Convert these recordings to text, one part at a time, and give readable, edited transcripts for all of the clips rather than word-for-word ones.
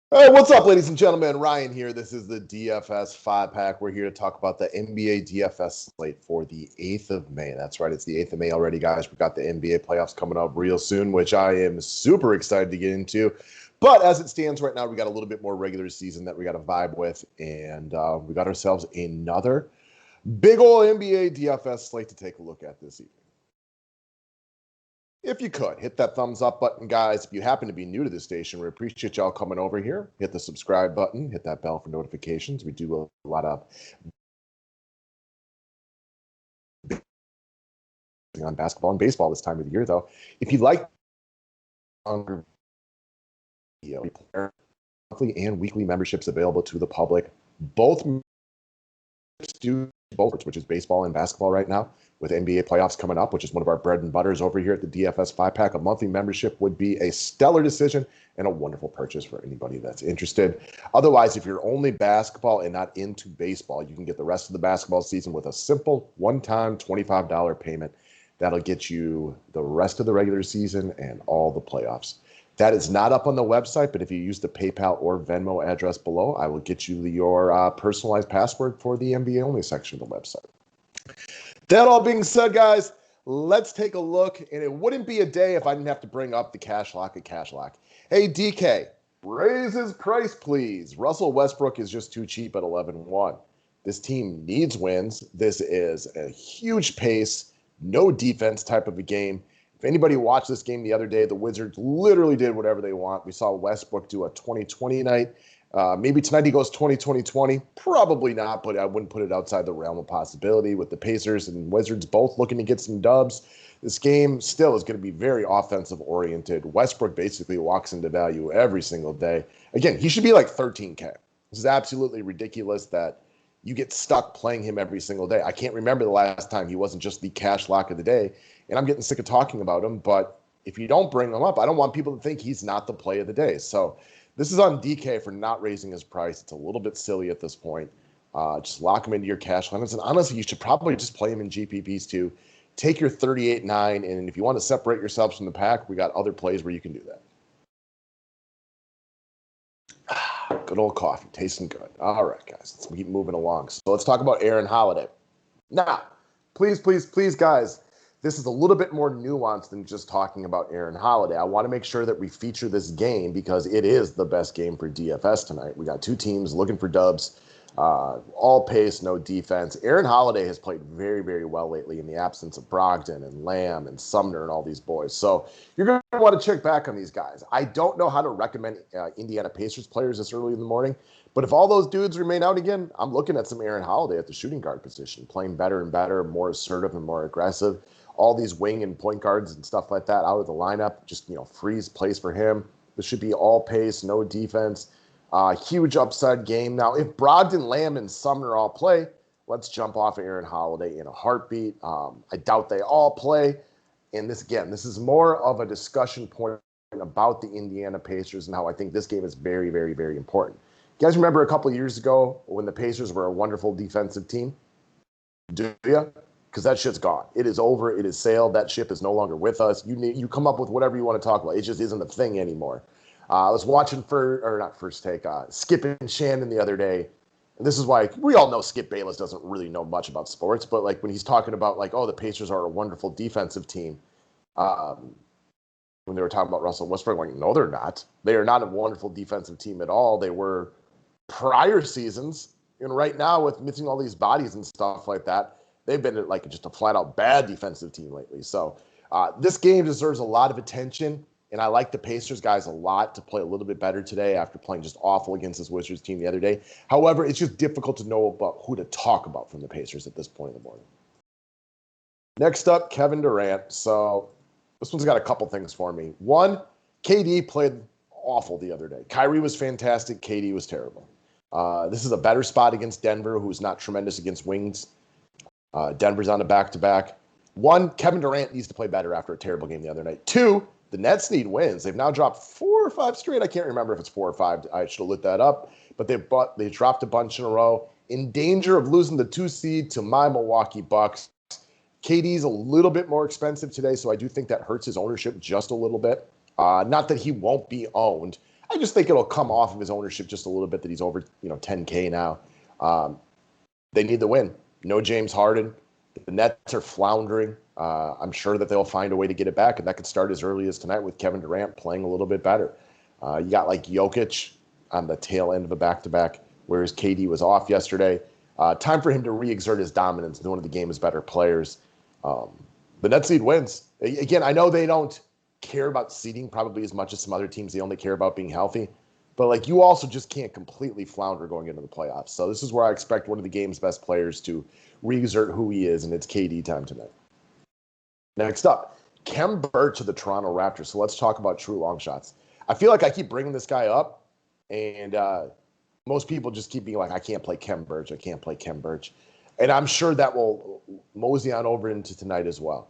Hey, what's up, ladies and gentlemen? Ryan here. This is the DFS 5-pack. We're here to talk about the NBA DFS slate for the 8th of May. That's right, it's the 8th of May already, guys. We've got the NBA playoffs coming up real soon, which I am super excited to get into. But as it stands right now, we got a little bit more regular season that we got to vibe with, and we got ourselves another big ol' NBA DFS slate to take a look at this evening. If you could, hit that thumbs up button, guys. If you happen to be new to the station, we appreciate y'all coming over here. Hit the subscribe button, hit that bell for notifications. We do a lot of on basketball and baseball this time of the year, though. If you like monthly and weekly memberships available to the public, both do both, which is baseball and basketball right now, with NBA playoffs coming up, which is one of our bread and butters over here at the DFS 5-pack. A monthly membership would be a stellar decision and a wonderful purchase for anybody that's interested. Otherwise, if you're only basketball and not into baseball, you can get the rest of the basketball season with a simple one-time $25 payment. That'll get you the rest of the regular season and all the playoffs. That is not up on the website, but if you use the PayPal or Venmo address below, I will get you your personalized password for the NBA only section of the website. That all being said, guys, let's take a look. And it wouldn't be a day if I didn't have to bring up the cash lock at cash lock. Hey, DK, raise his price, please. Russell Westbrook is just too cheap at 11-1. This team needs wins. This is a huge pace, no defense type of a game. If anybody watched this game the other day, the Wizards literally did whatever they want. We saw Westbrook do a 20-20 night. Maybe tonight he goes 20-20-20. Probably not, but I wouldn't put it outside the realm of possibility with the Pacers and Wizards both looking to get some dubs. This game still is going to be very offensive oriented. Westbrook basically walks into value every single day. Again, he should be like 13K. This is absolutely ridiculous that you get stuck playing him every single day. I can't remember the last time he wasn't just the cash lock of the day. And I'm getting sick of talking about him, but if you don't bring him up, I don't want people to think he's not the play of the day. So this is on DK for not raising his price. It's a little bit silly at this point. Just lock him into your cash lineups. And honestly, you should probably just play him in GPPs too. Take your 38-9, and if you want to separate yourselves from the pack, we got other plays where you can do that. Good old coffee, tasting good. All right, guys, let's keep moving along. So let's talk about Aaron Holiday. Now, please, guys, this is a little bit more nuanced than just talking about Aaron Holiday. I want to make sure that we feature this game because it is the best game for DFS tonight. We got two teams looking for dubs, all pace, no defense. Aaron Holiday has played very, very well lately in the absence of Brogdon and Lamb and Sumner and all these boys. So you're going to want to check back on these guys. I don't know how to recommend Indiana Pacers players this early in the morning, but if all those dudes remain out again, I'm looking at some Aaron Holiday at the shooting guard position, playing better and better, more assertive and more aggressive. All these wing and point guards and stuff like that out of the lineup, just, freeze plays for him. This should be all pace, no defense. Huge upside game. Now, if Brogdon, Lamb, and Sumner all play, let's jump off Aaron Holiday in a heartbeat. I doubt they all play. And this is more of a discussion point about the Indiana Pacers and how I think this game is very, very, very important. You guys remember a couple of years ago when the Pacers were a wonderful defensive team? Do you? Because that shit's gone. It is over. It is sailed. That ship is no longer with us. You come up with whatever you want to talk about. It just isn't a thing anymore. I was watching Skip and Shannon the other day. And this is why we all know Skip Bayless doesn't really know much about sports, but like when he's talking about like, oh, the Pacers are a wonderful defensive team. When they were talking about Russell Westbrook, like, no, they're not. They are not a wonderful defensive team at all. They were prior seasons. And right now with missing all these bodies and stuff like that, they've been like just a flat-out bad defensive team lately. So this game deserves a lot of attention, and I like the Pacers guys a lot to play a little bit better today after playing just awful against this Wizards team the other day. However, it's just difficult to know about who to talk about from the Pacers at this point in the morning. Next up, Kevin Durant. So this one's got a couple things for me. One, KD played awful the other day. Kyrie was fantastic. KD was terrible. This is a better spot against Denver, who's not tremendous against wings. Denver's on a back-to-back. One, Kevin Durant needs to play better after a terrible game the other night. Two, the Nets need wins. They've now dropped 4 or 5 straight. I can't remember if it's 4 or 5. I should have looked that up. But they dropped a bunch in a row. In danger of losing the 2 seed to my Milwaukee Bucks. KD's a little bit more expensive today, so I do think that hurts his ownership just a little bit. Not that he won't be owned. I just think it'll come off of his ownership just a little bit that he's over 10K now. They need the win. No James Harden. The Nets are floundering. I'm sure that they'll find a way to get it back, and that could start as early as tonight with Kevin Durant playing a little bit better. You got like Jokic on the tail end of a back-to-back, whereas KD was off yesterday. Time for him to re-exert his dominance, one of the game's better players. The Nets need wins. Again, I know they don't care about seeding probably as much as some other teams. They only care about being healthy. But like you also just can't completely flounder going into the playoffs. So this is where I expect one of the game's best players to re-exert who he is, and it's KD time tonight. Next up, Khem Birch of the Toronto Raptors. So let's talk about true long shots. I feel like I keep bringing this guy up, and most people just keep being like, I can't play Khem Birch. I can't play Khem Birch. And I'm sure that will mosey on over into tonight as well.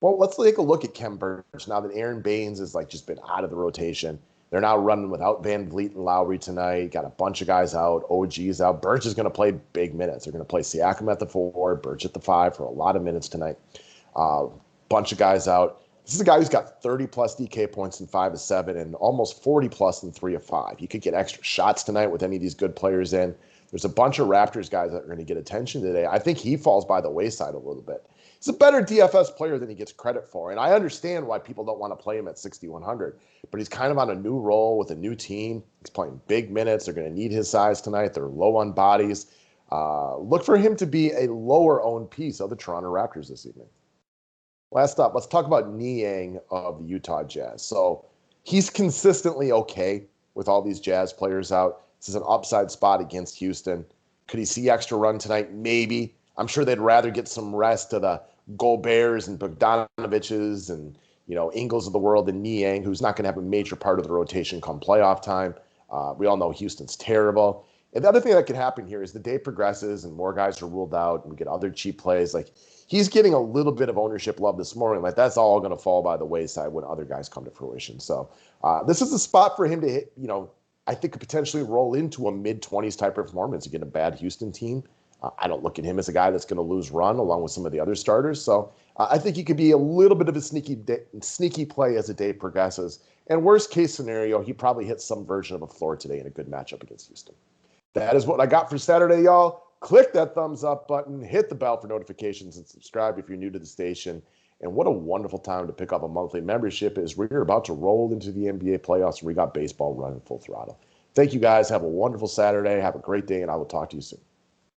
Well, let's take a look at Khem Birch now that Aaron Baines has just been out of the rotation. They're now running without Van Vliet and Lowry tonight. Got a bunch of guys out. OG's out. Birch is going to play big minutes. They're going to play Siakam at the 4, Birch at the 5 for a lot of minutes tonight. Bunch of guys out. This is a guy who's got 30-plus DK points in 5 of 7 and almost 40-plus in 3 of 5. You could get extra shots tonight with any of these good players in. There's a bunch of Raptors guys that are going to get attention today. I think he falls by the wayside a little bit. He's a better DFS player than he gets credit for, and I understand why people don't want to play him at 6,100, but he's kind of on a new role with a new team. He's playing big minutes. They're going to need his size tonight. They're low on bodies. Look for him to be a lower-owned piece of the Toronto Raptors this evening. Last up, let's talk about Niang of the Utah Jazz. So he's consistently okay with all these Jazz players out. This is an upside spot against Houston. Could he see extra run tonight? Maybe. I'm sure they'd rather get some rest to the Goberts and Bogdanoviches and, Ingles of the world than Niang, who's not going to have a major part of the rotation come playoff time. We all know Houston's terrible. And the other thing that could happen here is the day progresses and more guys are ruled out and we get other cheap plays. He's getting a little bit of ownership love this morning. That's all going to fall by the wayside when other guys come to fruition. So this is a spot for him to hit, I think could potentially roll into a mid-20s type performance against a bad Houston team. I don't look at him as a guy that's going to lose run along with some of the other starters. So I think he could be a little bit of a sneaky play as the day progresses. And worst case scenario, he probably hits some version of a floor today in a good matchup against Houston. That is what I got for Saturday, y'all. Click that thumbs up button, hit the bell for notifications, and subscribe if you're new to the station. And what a wonderful time to pick up a monthly membership as we're about to roll into the NBA playoffs and we got baseball running full throttle. Thank you guys. Have a wonderful Saturday. Have a great day, and I will talk to you soon.